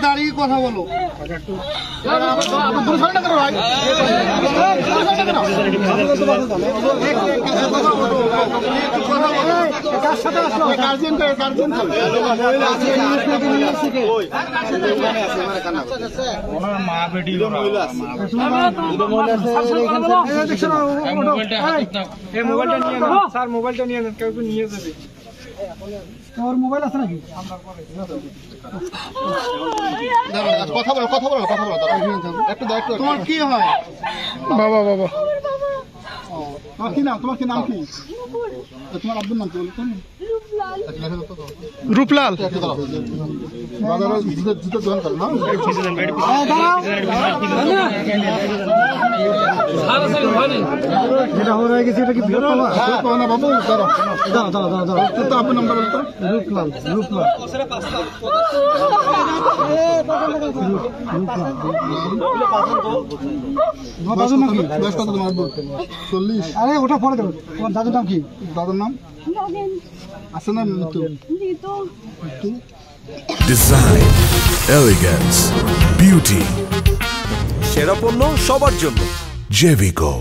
দাঁড়িয়ে কথা বলো। মা বেটি মোবাইলটা নিয়ে নেন, কেউ নিয়ে যাবে। তোমার মোবাইল আছে নাকি? কথা বলো তোমার কি হয়? বাবা তোমার কি নাম? তোমার কি? তোমার আব্বুর নাম কি বলতেন? রূপলাল। জুতো দোকান করে না? যেটা হয়ে গেছে এটা কি ফেরত পাবা না বাবু? দাঁড়া আপনার নামটা বলতো। রূপলাল। দাদুর নাম কি? বয়স কত তোমার? 40। আরে ওটা পরে দেবো। তোমার দাদুর নাম কি? দাদুর নাম আছে না? মৃত্যু। ডিজাইন, এলিগেন্স, বিউটি, সেরা পণ্য সবার জন্য জেভিকো।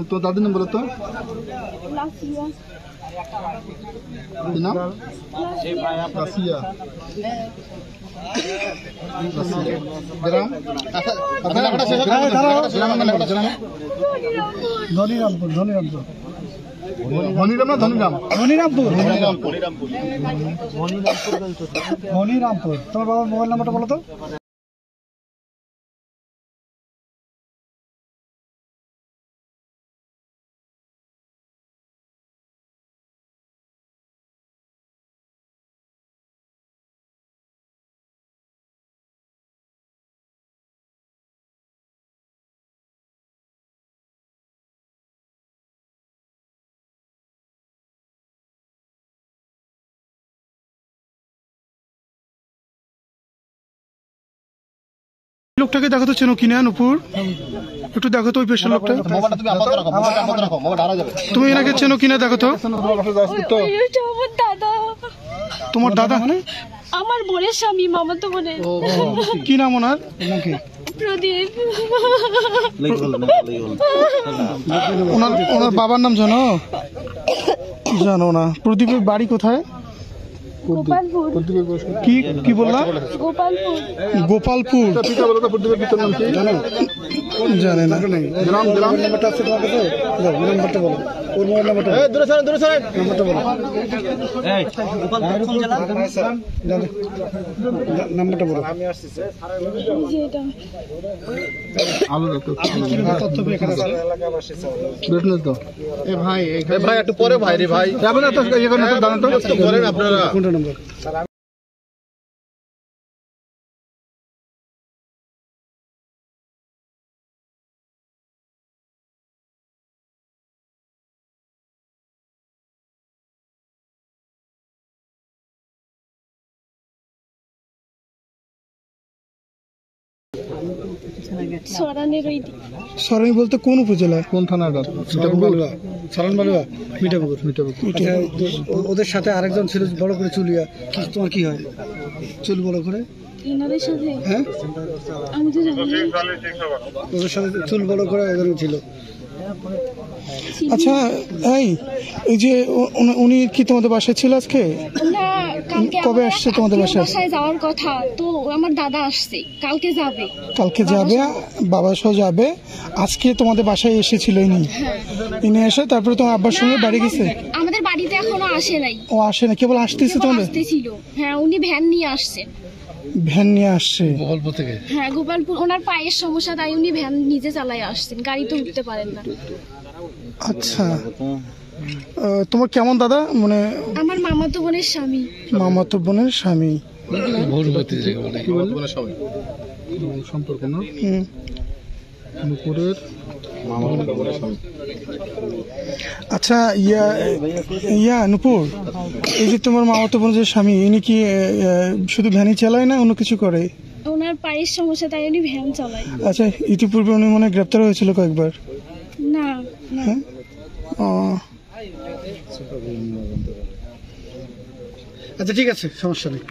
তো দাদুর নাম বলো তো। ধনিরামপুর। তোমার বাবার মোবাইল নাম্বারটা বলো তো। লোকটাকে দেখো তো, চেনো কিনা নুপুর? একটু দেখো তো ওই পেশেন্ট লোকটা। তুমি এনাকে চেনো কিনা দেখো তো। তোমার দাদা মানে? আমার বোনের স্বামী, মামাতো বোনের। কি নাম ওনার? প্রদীপ। ওনার বাবার নাম জানো? জানো না। প্রদীপের বাড়ি কোথায়? কি বললাম? গোপালপুর। জানে না। নাম্বারটা বলো। ওর মোবাইল নাম্বারটা বলো। নাম্বারটা বলো। ভাই একটু পরে ভাই রে ভাই আপনারা কোনটা নাম্বার? সরানি বলতে কোন উপজেলা? কোন থানাটা? মিঠাপুকুর। ওদের সাথে আরেকজন ছিল বড় করে চুলিয়া। তোমার কি হয়? চুল বড় করে? হ্যাঁ, ওদের সাথে চুল বড় করে একজন ছিল। আচ্ছা, এই যে উনি কি তোমাদের বাসায় ছিল আজকে? কবে আসছে তোমাদের বাসায়? যাওয়ার কথা তো আমার দাদা আসছে, কালকে যাবে বাবা সহ যাবে। আজকে তোমাদের বাসায় এসেছিল ইনি এসে তারপরে তোমার আব্বার সঙ্গে বাড়ি গেছে? আমাদের বাড়িতে এখনো আসে নাই। ও আসে না, কেবল আসতেছে তোমাদের? হ্যাঁ, উনি ভ্যান নিয়ে আসছে। গোপালপুর থেকে? হ্যাঁ, গোপালপুর। ওনার পায়ের সমস্যা, তাই উনি ভ্যান নিজে চালায় আসছেন, গাড়িতে উঠতে পারেন না। আচ্ছা, তোমার কেমন দাদা? মানে আমার মামাতো বোনের স্বামী। সম্পর্ক না? নুপুরের আচ্ছা ইয়া নূপুর, এই যে তোমার মামাতো বোন যে স্বামী, ইনি কি শুধু ভ্যানই চালায় না অন্য কিছু করে? ওনার পায়ের সমস্যা তাই উনি ভ্যান চালায়। আচ্ছা, ইতিপূর্বে উনি মনে হয় গ্রেপ্তার হয়েছিল কয়েকবার? না না। হ্যাঁ, আচ্ছা ঠিক আছে, সমস্যা নেই।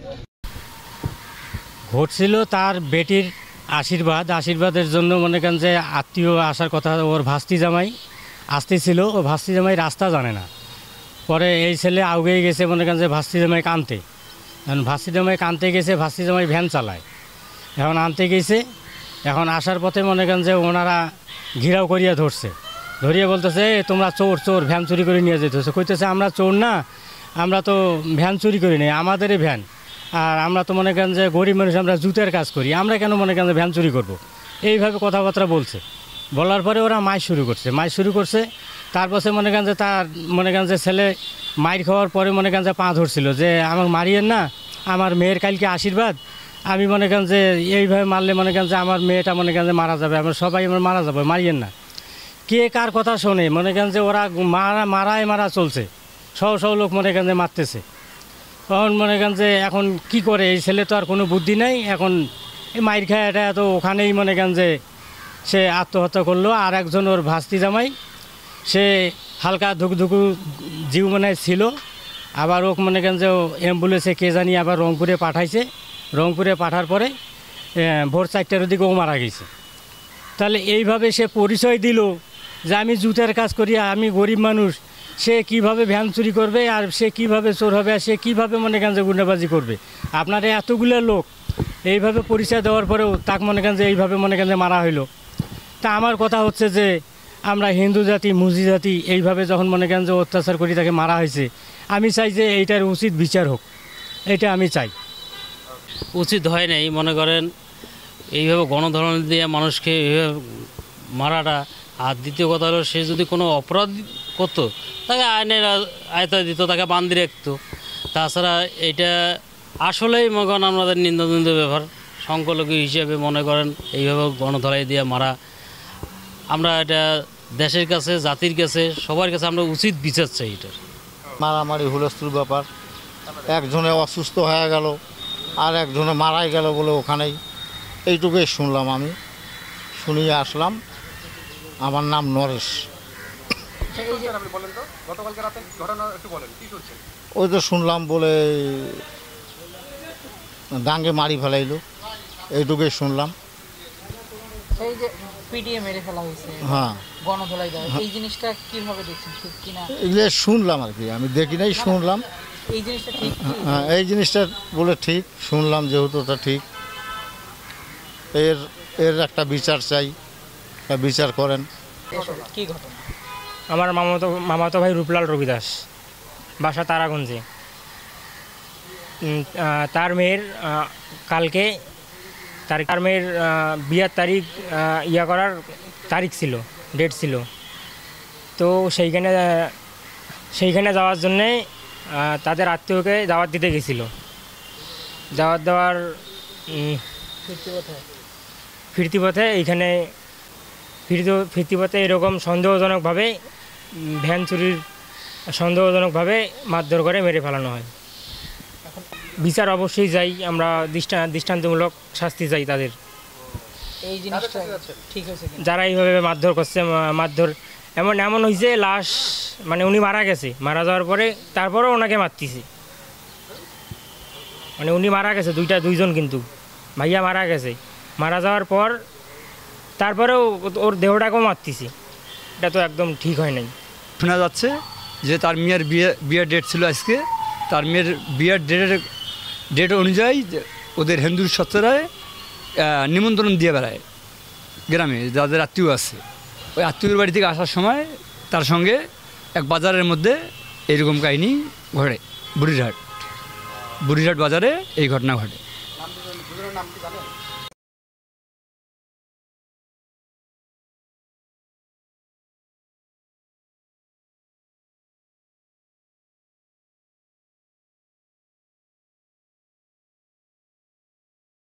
ঘটছিল তার বেটির আশীর্বাদের জন্য মনে করেন যে আত্মীয় আসার কথা, ওর ভাস্তি জামাই আসতেছিল, ও ভাস্তি জামাই রাস্তা জানে না। পরে এই ছেলে আউগেই গেছে মনে করেন যে ভাস্তি জামাই কানতে, এখন ভাস্তি জামাই কানতে গেছে, ভাস্তি জামাই ভ্যান চালায়, এখন আনতে গেছে। এখন আসার পথে মনে করেন যে ওনারা ঘিরাও করিয়া ধরিয়ে বলতেছে তোমরা চোর ভ্যান চুরি করে নিয়ে যেতেছে। কইতেছে আমরা চোর না, আমরা তো ভ্যান চুরি করি নাই, আমাদেরই ভ্যান, আর আমরা তো মনে করেন যে গরিব মানুষ, আমরা জুতের কাজ করি, আমরা কেন মনে করেন যে ভ্যান চুরি করবো, এইভাবে কথাবার্তা বলছে। বলার পরে ওরা মাইর শুরু করছে। তারপরে মনে করেন যে তার মনে করেন যে ছেলে মাইর খাওয়ার পরে মনে করেন যে পা ধরছিল যে আমাকে মারিয়েন না, আমার মেয়ের কালকে আশীর্বাদ, আমি মনে করেন যে এইভাবে মারলে মনে করেন যে আমার মেয়েটা মনে করেন যে মারা যাবে, আমরা সবাই মারা যাবে, মারিয়েন না। কে কার কথা শোনে, মনে করেন যে ওরা মারা চলছে, সব লোক মনে করেন যে মারতেছে। তখন মনে করেন যে এখন কি করে, এই ছেলে তো আর কোনো বুদ্ধি নাই, এখন এই মাইর খায় এটা তো ওখানেই মনে করেন যে সে আত্মহত্যা করলো। আর একজন ওর ভাস্তি জামাই, সে হালকা ধুকধুকু জীব মনে ছিল, আবার ওক মনে করেন যে অ্যাম্বুলেন্সে কে জানি আবার রংপুরে পাঠাইছে। রংপুরে পাঠার পরে ভোর 4টার দিকে ও মারা গেছে। তাহলে এইভাবে সে পরিচয় দিল যে আমি জুতের কাজ করি, আমি গরিব মানুষ, সে কিভাবে ভ্যান চুরি করবে, আর সে কিভাবে চোর হবে, আর সে কীভাবে মনে করেন যে গুন্ডাবাজি করবে। আপনার এতগুলো লোক এইভাবে পরিচয় দেওয়ার পরেও তাকে মনে করেন যে এইভাবে মনে করেন যে মারা হইলো। তা আমার কথা হচ্ছে যে আমরা হিন্দু জাতি, মুসলিম জাতি এইভাবে যখন মনে করেন যে অত্যাচার করি তাকে মারা হয়েছে, আমি চাই যে এইটার উচিত বিচার হোক, এটা আমি চাই। উচিত হয় নাই মনে করেন এইভাবে গণধর্ষণ দিয়ে মানুষকে এইভাবে মারাটা। আর দ্বিতীয় কথা হলো, সে যদি কোনো অপরাধ করতো তাকে আইনের আয়তায় দিত, তাকে বান্ধি রাখতো। তাছাড়া এটা আসলেই মনে করেন আমাদের নিন্দনীয় ব্যাপার। সংখ্যালঘু হিসেবে মনে করেন এইভাবে গণধলাই দিয়ে মারা, আমরা এটা দেশের কাছে, জাতির কাছে, সবার কাছে আমরা উচিত বিচার চাই। এটার মারামারি হুলস্থুল ব্যাপার, একজনে অসুস্থ হয়ে গেল আর একজনে মারাই গেল বলে ওখানেই, এইটুকুই শুনলাম। আমি শুনিয়ে আসলাম। আমার নাম নরেশ। ওই তো শুনলাম বলে ডাঙ্গে মারি ফেলাইলো, এইটুকুই শুনলাম। এই যে পিটিয়ে মেরে ফেলা হয়েছে, হ্যাঁ, গণধোলাই দেওয়া, এই জিনিসটা কিভাবে দেখছেন, ঠিক কিনা? এগুলো শুনলাম আর কি, আমি দেখি নাই, শুনলাম। এই জিনিসটা ঠিক? হ্যাঁ, এই জিনিসটা বলে ঠিক শুনলাম, যেহেতু ওটা ঠিক, এর একটা বিচার চাই, বিচার করেন। কি ঘটনা? আমার মামাতো ভাই রূপলাল রবিদাস, বাসা তারাগঞ্জে। তার মেয়ের কালকে তার মেয়ের বিয়ার তারিখ করার তারিখ ছিল, ডেট ছিল। তো সেইখানে যাওয়ার জন্যে তাদের আত্মীয়কে দাওয়াত দিতে গেছিলো। দাওয়াত দেওয়ার ফিরতি পথে এরকম সন্দেহজনকভাবে ভ্যান চুরির সন্দেহজনকভাবে মারধর করে মেরে ফেলানো হয়। বিচার অবশ্যই চাই আমরা, দৃষ্টান্তমূলক শাস্তি চাই তাদের। এই জিনিসটা ঠিক হয়েছে যারা এইভাবে মারধর করছে, মারধর এমন হয়েছে, লাশ মানে উনি মারা গেছে, মারা যাওয়ার পরে তারপরেও ওনাকে মারতেছে। মানে উনি মারা গেছে, দুইজন কিন্তু ভাইয়া মারা গেছে, মারা যাওয়ার পর তারপরেও ওর দেহটাকেও মারতেছে। এটা তো একদম ঠিক হয় নাই। শোনা যাচ্ছে যে তার মেয়ের বিয়ের ডেট ছিল আজকে, তার মেয়ের বিয়ের ডেট অনুযায়ী ওদের হিন্দু সত্তরায় নিমন্ত্রণ দিয়ে বেড়ায় গ্রামে, যাদের আত্মীয় আছে। ওই আত্মীয়র বাড়ি থেকে আসার সময় তার সঙ্গে এক বাজারের মধ্যে এইরকম কাহিনী ঘটে। বুড়িরহাট বাজারে এই ঘটনা ঘটে।